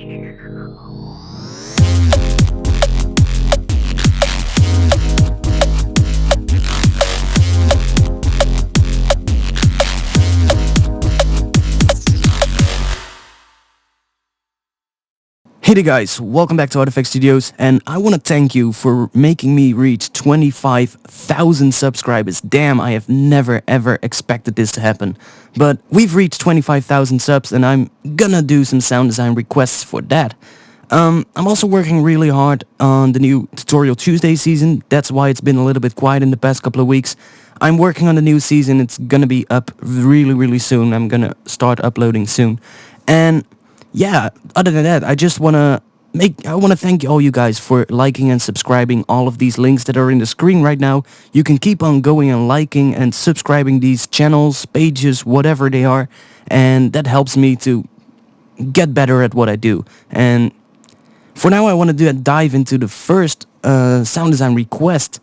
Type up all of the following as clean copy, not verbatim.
Hey there guys, welcome back to ARTFX Studios, and I want to thank you for making me reach 25,000 subscribers. Damn, I have never ever expected this to happen. But we've reached 25,000 subs and I'm gonna do some sound design requests for that. I'm also working really hard on the new Tutorial Tuesday season. That's why it's been a little bit quiet in the past couple of weeks. I'm working on the new season. It's gonna be up really soon. I'm gonna start uploading soon. And yeah, other than that, I want to thank all you guys for liking and subscribing all of these links that are in the screen right now. You can keep on going and liking and subscribing these channels, pages, whatever they are, and that helps me to get better at what I do. And for now, I want to dive into the first sound design request.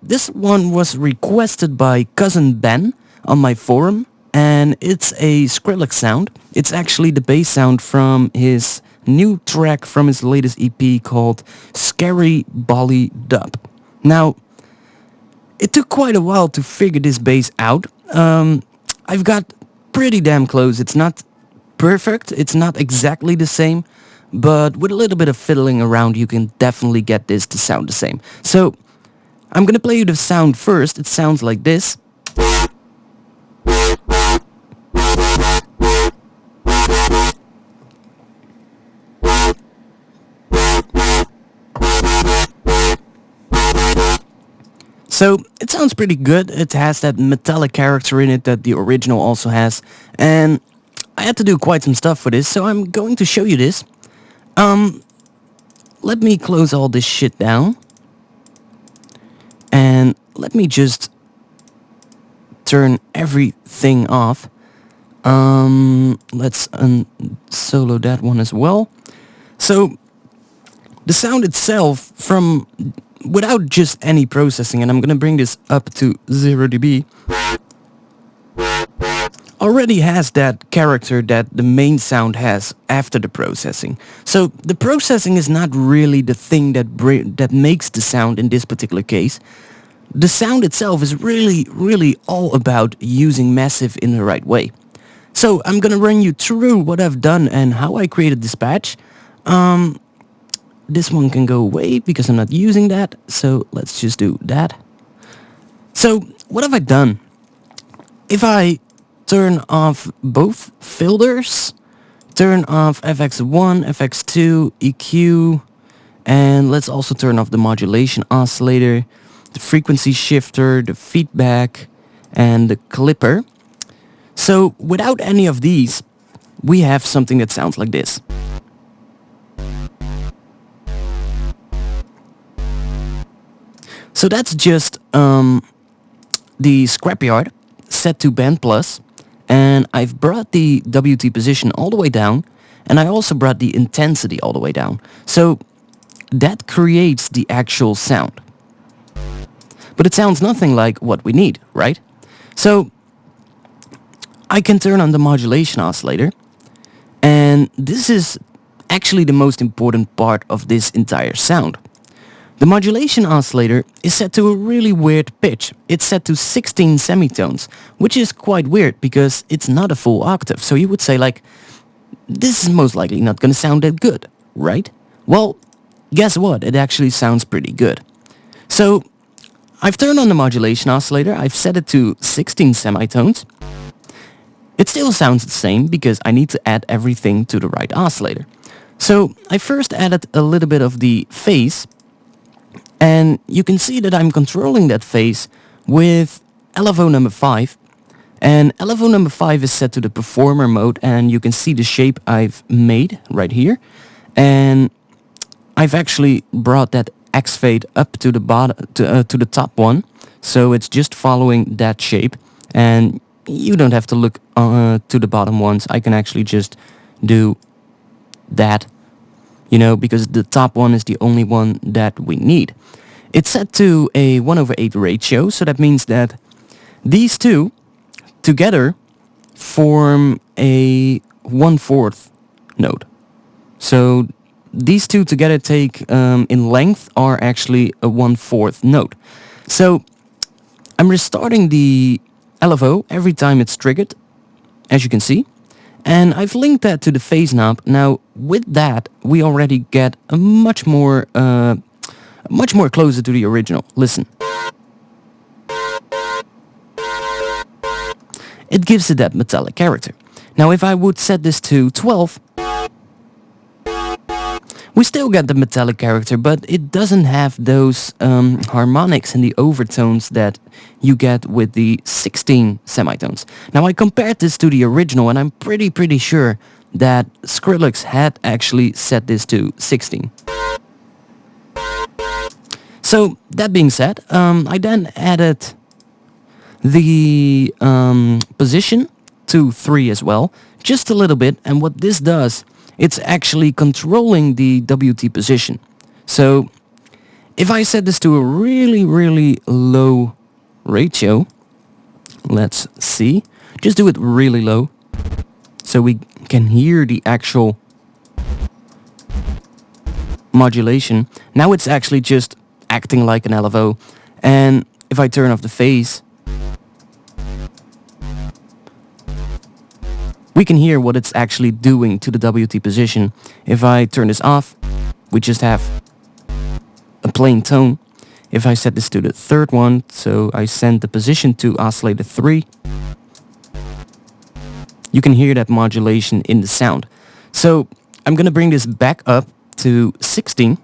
This one was requested by CousinBen on my forum. And it's a Skrillex sound. It's actually the bass sound from his new track from his latest EP called Scary Bolly Dub. Now, it took quite a while to figure this bass out. I've got pretty damn close. It's not perfect. It's not exactly the same. But with a little bit of fiddling around, you can definitely get this to sound the same. So, I'm gonna play you the sound first. It sounds like this. So, it sounds pretty good. It has that metallic character in it that the original also has. And I had to do quite some stuff for this, so I'm going to show you this. Let me close all this shit down. And let me just turn everything off. Let's solo that one as well. So, the sound itself from without just any processing, and I'm gonna bring this up to 0 dB, already has that character that the main sound has after the processing. So the processing is not really the thing that makes the sound in this particular case. The sound itself is really all about using Massive in the right way. So I'm gonna run you through what I've done and how I created this patch. This one can go away because I'm not using that, so let's just do that. So, what have I done? If I turn off both filters, turn off FX1, FX2, EQ, and let's also turn off the modulation oscillator, the frequency shifter, the feedback, and the clipper. So, without any of these, we have something that sounds like this. So that's just the scrapyard set to band plus, and I've brought the WT position all the way down, and I also brought the intensity all the way down. So that creates the actual sound. But it sounds nothing like what we need, right? So I can turn on the modulation oscillator, and this is actually the most important part of this entire sound. The modulation oscillator is set to a really weird pitch. It's set to 16 semitones, which is quite weird because it's not a full octave. So you would say like, this is most likely not going to sound that good, right? Well, guess what? It actually sounds pretty good. So I've turned on the modulation oscillator. I've set it to 16 semitones. It still sounds the same because I need to add everything to the right oscillator. So I first added a little bit of the phase. And you can see that I'm controlling that phase with LFO number 5. And LFO number 5 is set to the performer mode, and you can see the shape I've made right here. And I've actually brought that X fade up to the bottom, to the top one. So it's just following that shape. And you don't have to look to the bottom ones. I can actually just do that. You know, because the top one is the only one that we need. It's set to a 1/8 ratio, so that means that these two together form a 1/4 note. So these two together take in length are actually a 1/4 note. So I'm restarting the LFO every time it's triggered, as you can see. And I've linked that to the phase knob. Now with that we already get a much more closer to the original. Listen. It gives it that metallic character. Now if I would set this to 12, we still get the metallic character, but it doesn't have those harmonics and the overtones that you get with the 16 semitones. Now I compared this to the original and I'm pretty sure that Skrillex had actually set this to 16. So that being said, I then added the position to 3 as well, just a little bit, and what this does, it's actually controlling the WT position. So if I set this to a really low ratio, let's see, just do it really low so we can hear the actual modulation. Now it's actually just acting like an LFO, and if I turn off the phase, we can hear what it's actually doing to the WT position. If I turn this off, we just have a plain tone. If I set this to the third one, so I send the position to oscillator 3, you can hear that modulation in the sound. So I'm gonna bring this back up to 16.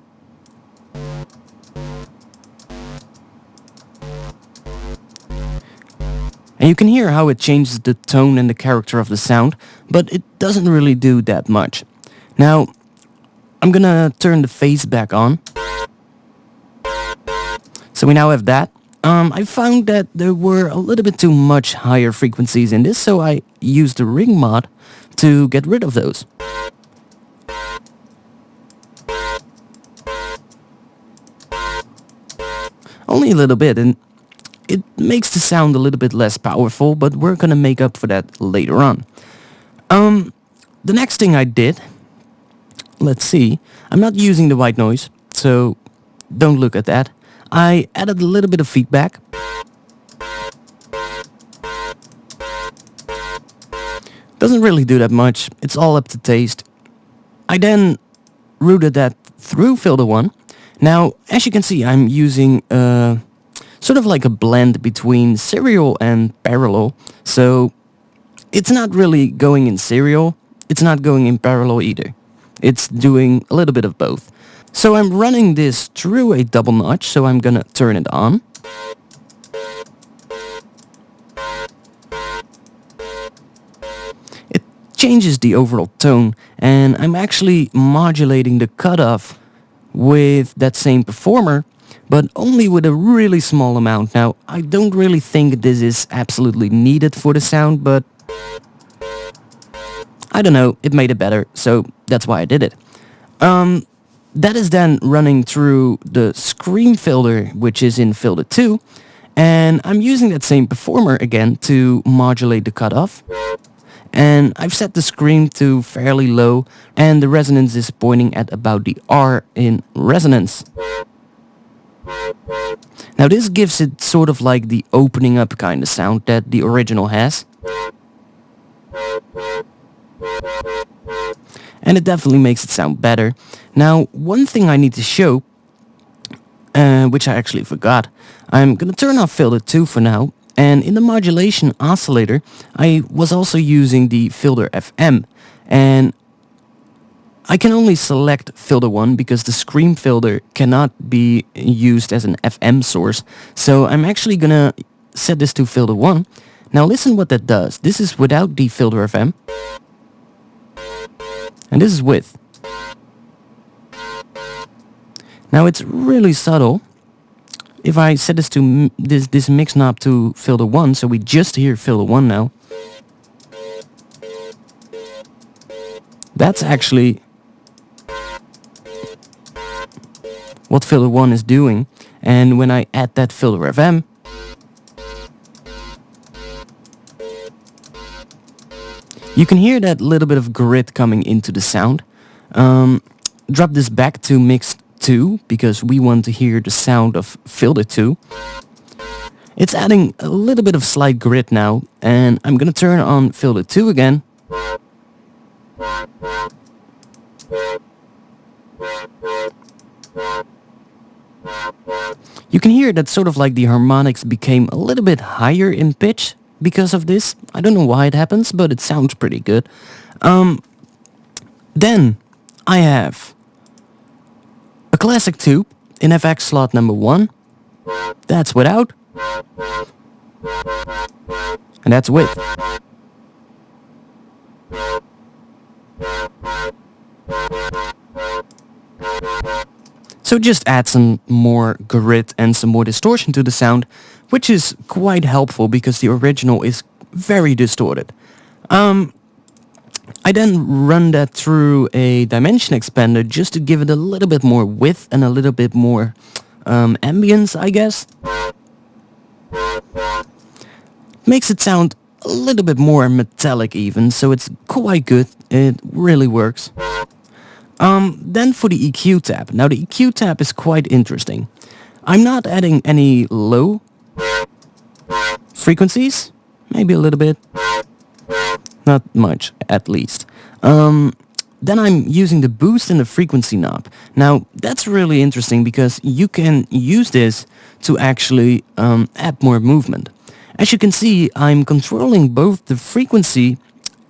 And you can hear how it changes the tone and the character of the sound, but it doesn't really do that much. Now, I'm gonna turn the phase back on. So we now have that. I found that there were a little bit too much higher frequencies in this, so I used the ring mod to get rid of those. Only a little bit, and it makes the sound a little bit less powerful, but we're gonna make up for that later on. The next thing I did, let's see, I'm not using the white noise, so don't look at that. I added a little bit of feedback. Doesn't really do that much, it's all up to taste. I then routed that through filter 1. Now, as you can see, I'm using sort of like a blend between serial and parallel. So it's not really going in serial, it's not going in parallel either. It's doing a little bit of both. So I'm running this through a double notch, so I'm gonna turn it on. It changes the overall tone, and I'm actually modulating the cutoff with that same performer, but only with a really small amount. Now, I don't really think this is absolutely needed for the sound, but I don't know, it made it better, so that's why I did it. That is then running through the scream filter, which is in filter 2, and I'm using that same performer again to modulate the cutoff. And I've set the scream to fairly low, and the resonance is pointing at about the R in resonance. Now this gives it sort of like the opening up kind of sound that the original has. And it definitely makes it sound better. Now, one thing I need to show, which I actually forgot, I'm gonna turn off filter 2 for now, and in the modulation oscillator, I was also using the filter FM, and I can only select filter 1 because the scream filter cannot be used as an FM source, so I'm actually gonna set this to filter 1. Now listen what that does. This is without the filter FM. And this is with. Now it's really subtle. If I set this to this mix knob to filter 1, so we just hear filter 1 now. That's actually what filter 1 is doing. And when I add that filter FM, you can hear that little bit of grit coming into the sound. Drop this back to mix 2 because we want to hear the sound of filter 2. It's adding a little bit of slight grit now, and I'm gonna turn on filter 2 again. You can hear that sort of like the harmonics became a little bit higher in pitch because of this. I don't know why it happens, but it sounds pretty good. Then I have a classic tube in FX slot number 1. That's without. And that's with. So just add some more grit and some more distortion to the sound, which is quite helpful because the original is very distorted. I then run that through a dimension expander just to give it a little bit more width and a little bit more ambience, I guess. Makes it sound a little bit more metallic even, so it's quite good. It really works. Then for the EQ tab. Now the EQ tab is quite interesting. I'm not adding any low frequencies, maybe a little bit. Not much, at least. Then I'm using the boost and the frequency knob. Now, that's really interesting because you can use this to actually add more movement. As you can see, I'm controlling both the frequency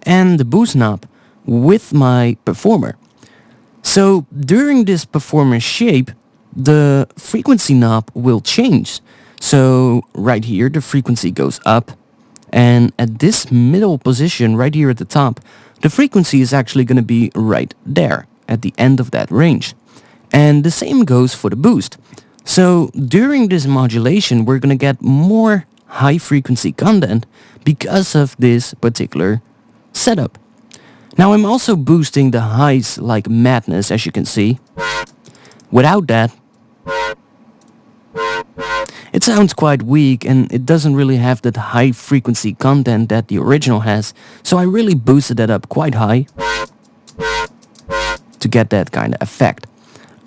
and the boost knob with my performer. So, during this performer shape, the frequency knob will change. So, right here, the frequency goes up. And at this middle position right here at the top, the frequency is actually going to be right there at the end of that range. And the same goes for the boost. So during this modulation, we're going to get more high frequency content because of this particular setup. Now I'm also boosting the highs like madness, as you can see. Without that, it sounds quite weak and it doesn't really have that high frequency content that the original has, so I really boosted that up quite high to get that kind of effect.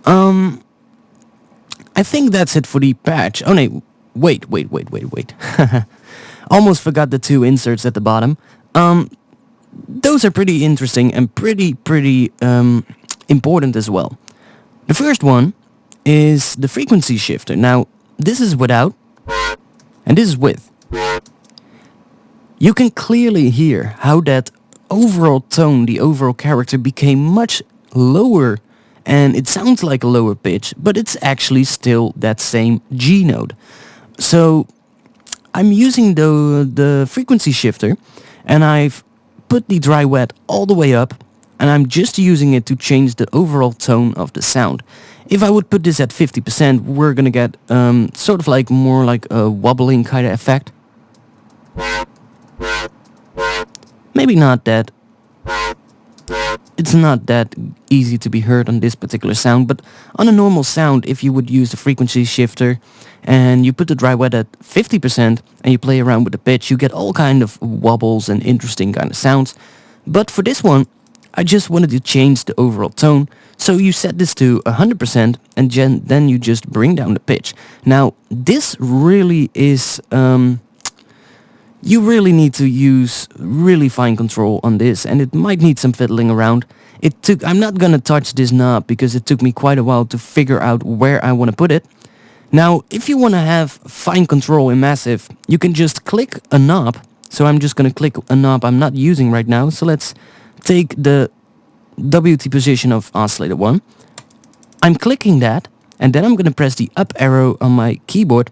I think that's it for the patch. Oh no, wait. Almost forgot the 2 inserts at the bottom. Those are pretty interesting and pretty important as well. The first one is the frequency shifter. Now, this is without, and this is with. You can clearly hear how that overall tone, the overall character became much lower, and it sounds like a lower pitch, but it's actually still that same G note. So I'm using the frequency shifter, and I've put the dry wet all the way up, and I'm just using it to change the overall tone of the sound. If I would put this at 50%, we're gonna get sort of like more like a wobbling kind of effect. Maybe not that. It's not that easy to be heard on this particular sound, but on a normal sound, if you would use the frequency shifter and you put the dry wet at 50% and you play around with the pitch, you get all kind of wobbles and interesting kind of sounds. But for this one, I just wanted to change the overall tone, so you set this to 100% and then you just bring down the pitch. Now, this really is, you really need to use really fine control on this, and it might need some fiddling around. I'm not gonna touch this knob because it took me quite a while to figure out where I want to put it. Now, if you want to have fine control in Massive, you can just click a knob. So I'm just gonna click a knob I'm not using right now, so let's take the WT position of oscillator 1. I'm clicking that, and then I'm going to press the up arrow on my keyboard,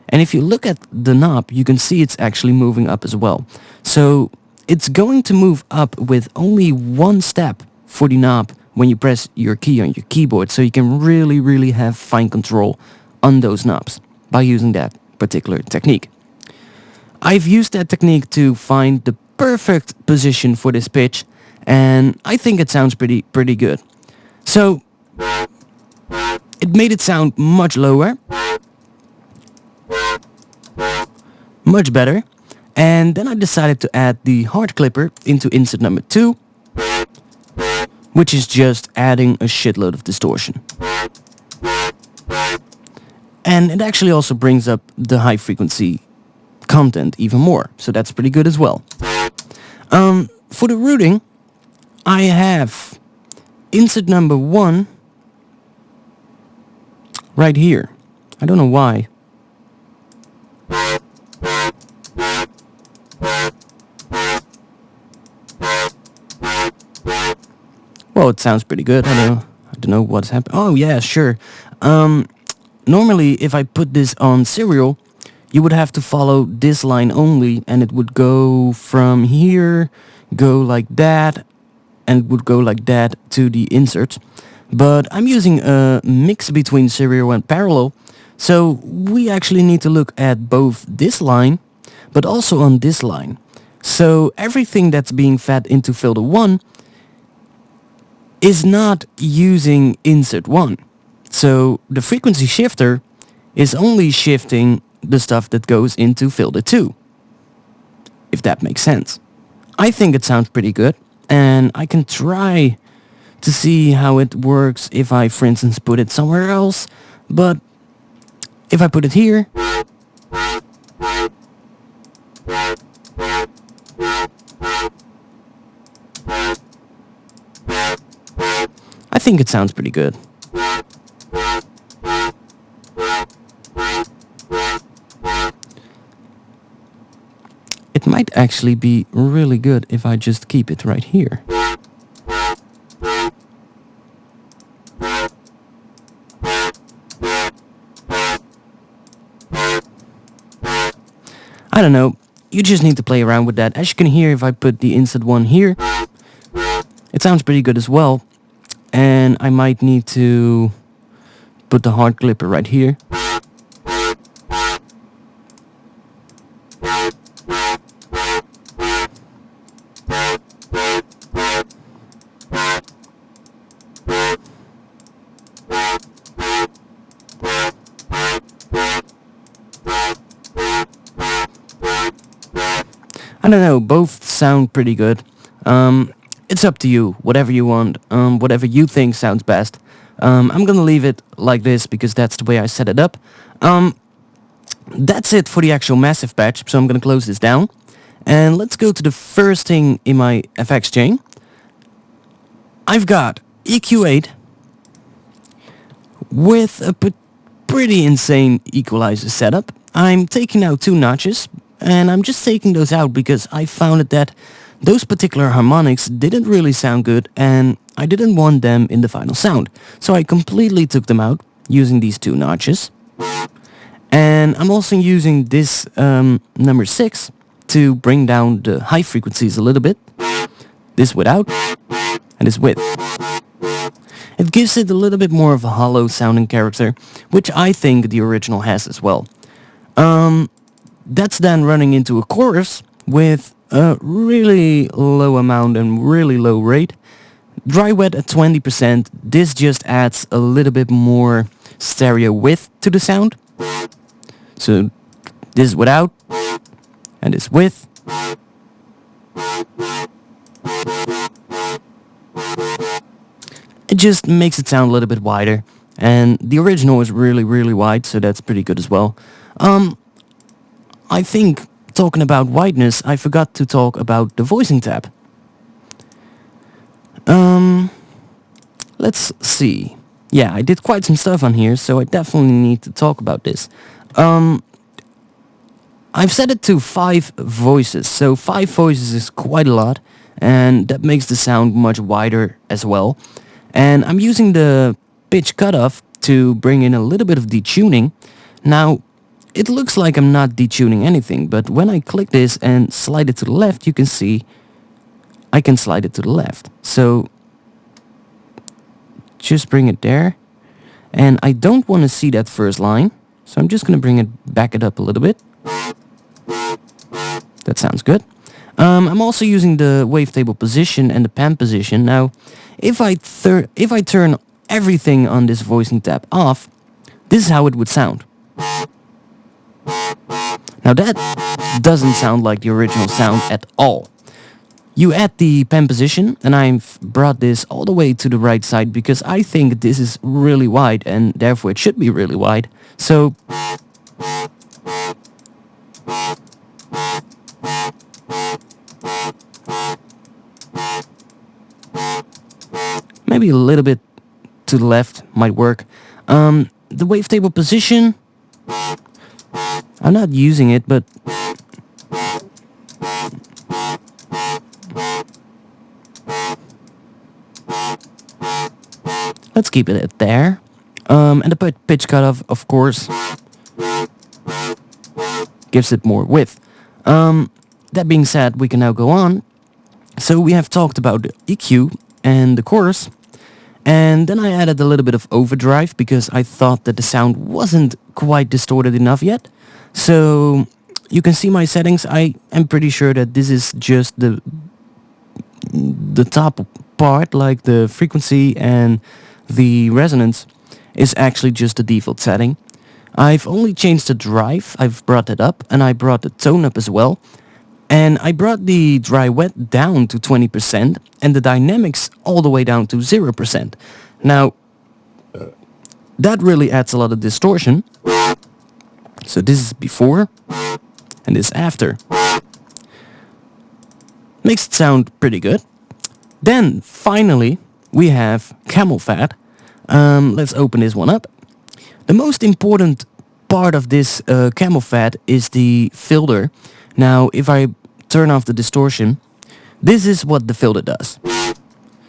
and if you look at the knob, you can see it's actually moving up as well. So it's going to move up with only one step for the knob when you press your key on your keyboard, so you can really have fine control on those knobs by using that particular technique. I've used that technique to find the perfect position for this pitch, and I think it sounds pretty good. So it made it sound much lower, much better, and then I decided to add the hard clipper into insert number 2, which is just adding a shitload of distortion. And it actually also brings up the high frequency content even more, so that's pretty good as well. For the routing, I have insert number 1 right here. I don't know why. Well, it sounds pretty good. I don't know what's happening. Oh yeah, sure. Normally, if I put this on serial, you would have to follow this line only, and it would go from here, go like that, and it would go like that to the insert. But I'm using a mix between serial and parallel, so we actually need to look at both this line, but also on this line. So everything that's being fed into filter 1 is not using insert 1. So the frequency shifter is only shifting the stuff that goes into filter 2. If that makes sense. I think it sounds pretty good, and I can try to see how it works if I, for instance, put it somewhere else. But if I put it here, I think it sounds pretty good. It might actually be really good if I just keep it right here. I don't know, you just need to play around with that. As you can hear, if I put the insert 1 here, it sounds pretty good as well. And I might need to put the hard clipper right here. I don't know, both sound pretty good. It's up to you, whatever you want, whatever you think sounds best. I'm gonna leave it like this because that's the way I set it up. That's it for the actual massive patch, so I'm gonna close this down. And let's go to the first thing in my FX chain. I've got EQ8 with a pretty insane equalizer setup. I'm taking out 2 notches, and I'm just taking those out because I found that those particular harmonics didn't really sound good, and I didn't want them in the final sound. So I completely took them out using these 2 notches. And I'm also using this number 6 to bring down the high frequencies a little bit. This without, and this with. It gives it a little bit more of a hollow sounding character, which I think the original has as well. That's then running into a chorus with a really low amount and really low rate. Dry wet at 20%, this just adds a little bit more stereo width to the sound. So this is without, and this with. It just makes it sound a little bit wider, and the original is really wide, so that's pretty good as well. I think, talking about wideness, I forgot to talk about the voicing tab. Let's see. Yeah, I did quite some stuff on here, so I definitely need to talk about this. I've set it to 5 voices, so 5 voices is quite a lot, and that makes the sound much wider as well. And I'm using the pitch cutoff to bring in a little bit of detuning. Now, it looks like I'm not detuning anything, but when I click this and slide it to the left, you can see I can slide it to the left. So just bring it there. And I don't want to see that first line, so I'm just going to back it up a little bit. That sounds good. I'm also using the wavetable position and the pan position. Now, if I turn everything on this voicing tab off, this is how it would sound. Now that doesn't sound like the original sound at all. You add the pen position, and I've brought this all the way to the right side because I think this is really wide and therefore it should be really wide. So maybe a little bit to the left might work. The wavetable position, I'm not using it, but let's keep it at there. And the pitch cutoff, of course, gives it more width. That being said, we can now go on. So we have talked about the EQ and the chorus. And then I added a little bit of overdrive because I thought that the sound wasn't quite distorted enough yet. So you can see my settings. I am pretty sure that this is just the top part, like the frequency and the resonance is actually just the default setting. I've only changed the drive, I've brought it up, and I brought the tone up as well. And I brought the dry wet down to 20% and the dynamics all the way down to 0%. Now, that really adds a lot of distortion. So this is before and this after. Makes it sound pretty good. Then, finally, we have camel fat. Let's open this one up. The most important part of this camel fat is the filter. Now, if I turn off the distortion, this is what the filter does.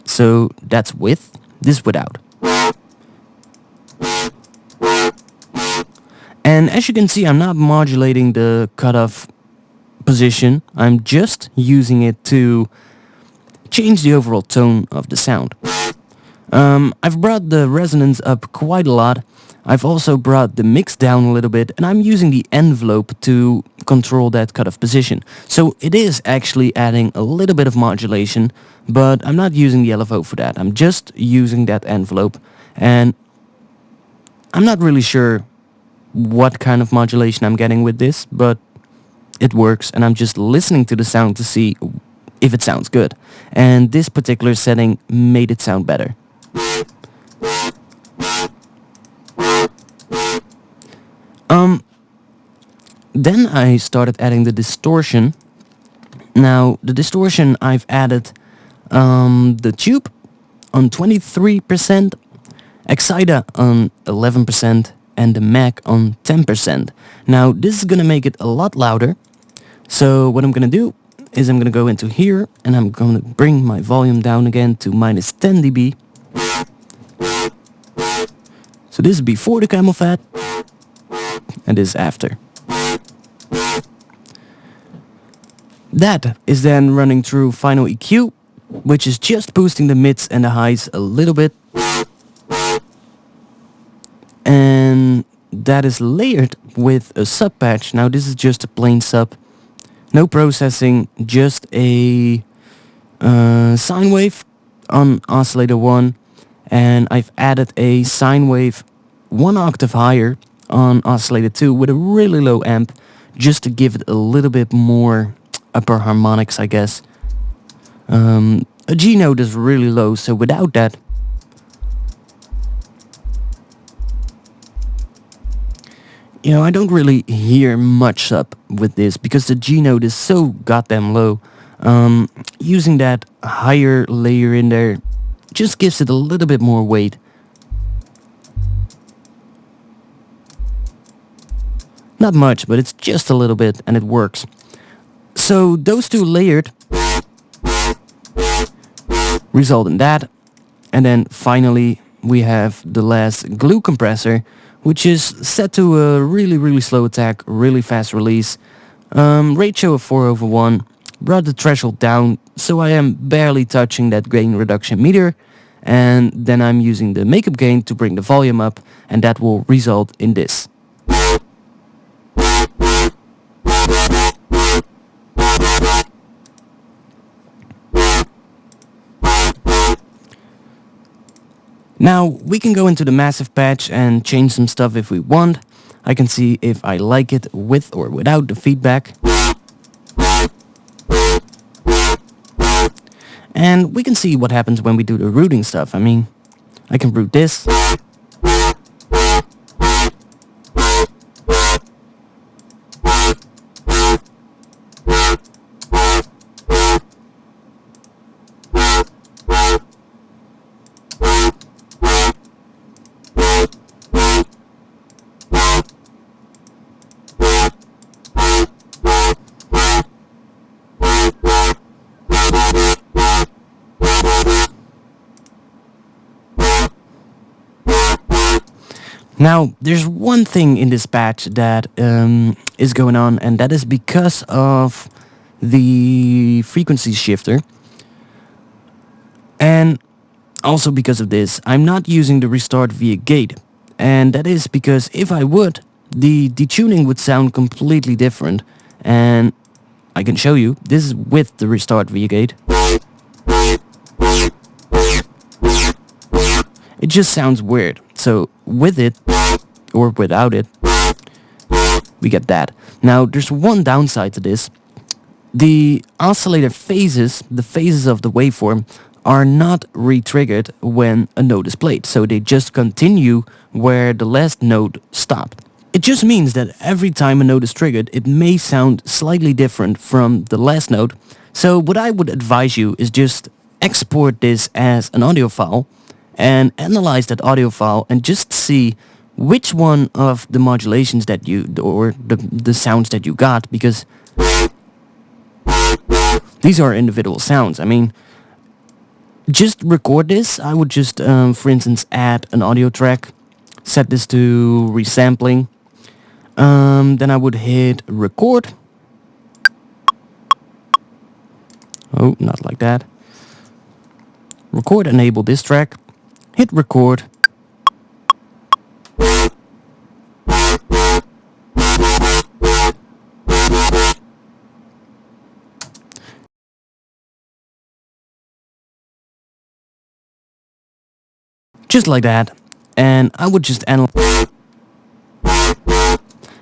So that's with, this without. And as you can see, I'm not modulating the cutoff position. I'm just using it to change the overall tone of the sound. I've brought the resonance up quite a lot. I've also brought the mix down a little bit, and I'm using the envelope to control that cutoff position. So it is actually adding a little bit of modulation, but I'm not using the LFO for that. I'm just using that envelope, and I'm not really sure what kind of modulation I'm getting with this, but it works, and I'm just listening to the sound to see if it sounds good. And this particular setting made it sound better. Then I started adding the distortion. Now, the distortion I've added the tube on 23%, Excita on 11%, and the Mac on 10%. Now, this is gonna make it a lot louder. So what I'm gonna do is I'm gonna go into here and I'm gonna bring my volume down again to minus 10 dB. So this is before the camel fat, and this is after. That is then running through final EQ, which is just boosting the mids and the highs a little bit. And that is layered with a sub patch. Now this is just a plain sub. No processing, just a sine wave on oscillator 1. And I've added a sine wave 1 octave higher on oscillator 2 with a really low amp, just to give it a little bit more upper harmonics, I guess. A G note is really low, so without that, I don't really hear much up with this because the G note is so goddamn low. Using that higher layer in there just gives it a little bit more weight. Not much, but it's just a little bit and it works. So those two layered result in that. And then finally we have the last glue compressor, which is set to a really slow attack, really fast release. Ratio of 4/1. Brought the threshold down, so I am barely touching that gain reduction meter. And then I'm using the makeup gain to bring the volume up, and that will result in this. Now, we can go into the massive patch and change some stuff if we want. I can see if I like it with or without the feedback. And we can see what happens when we do the rooting stuff. I mean, I can root this. Now, there's one thing in this patch that is going on, and that is because of the frequency shifter. And also because of this, I'm not using the restart via gate. And that is because if I would, the detuning would sound completely different. And I can show you, this is with the restart via gate. It just sounds weird. So with it, or without it, we get that. Now there's one downside to this. The oscillator phases, the phases of the waveform, are not re-triggered when a note is played. So they just continue where the last note stopped. It just means that every time a note is triggered, it may sound slightly different from the last note. So what I would advise you is just export this as an audio file and analyze that audio file and just see which one of the modulations that you, or the sounds that you got, because these are individual sounds. I mean, just record this. I would just, for instance, add an audio track, set this to resampling, then I would hit record. Oh, not like that. Record, enable this track, hit record. Just like that. And I would just analyze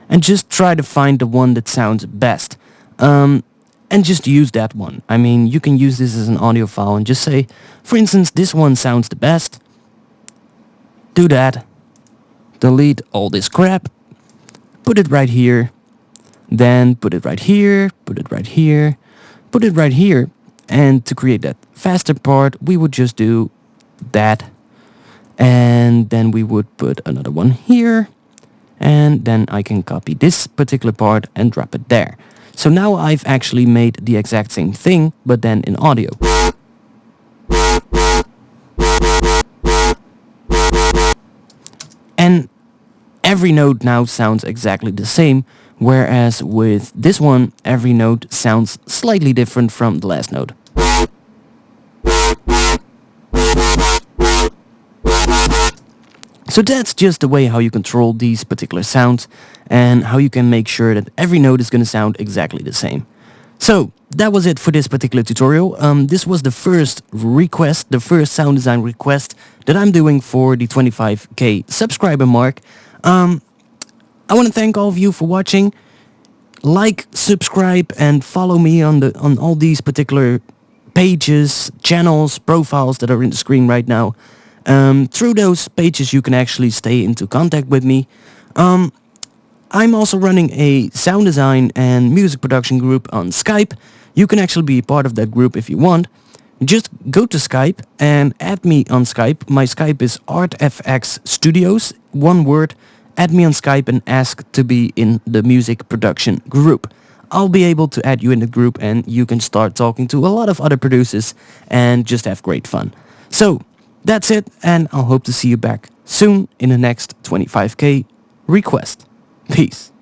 and just try to find the one that sounds best. And just use that one. I mean, you can use this as an audio file and just say, for instance, this one sounds the best. Do that. Delete all this crap. Put it right here. Then put it right here. Put it right here. Put it right here. And to create that faster part, we would just do that. And then we would put another one here. And then I can copy this particular part and drop it there. So now I've actually made the exact same thing, but then in audio. And every note now sounds exactly the same, whereas with this one, every note sounds slightly different from the last note. So that's just the way how you control these particular sounds and how you can make sure that every note is going to sound exactly the same. So that was it for this particular tutorial. This was the first request, the first sound design request that I'm doing for the 25k subscriber mark. I want to thank all of you for watching. Like, subscribe, and follow me on all these particular pages, channels, profiles that are in the screen right now. Through those pages you can actually stay into contact with me. I'm also running a sound design and music production group on Skype. You can actually be part of that group if you want. Just go to Skype and add me on Skype. My Skype is ARTFX Studios, one word. Add me on Skype and ask to be in the music production group. I'll be able to add you in the group and you can start talking to a lot of other producers and just have great fun. So that's it, and I'll hope to see you back soon in the next 25k request. Peace.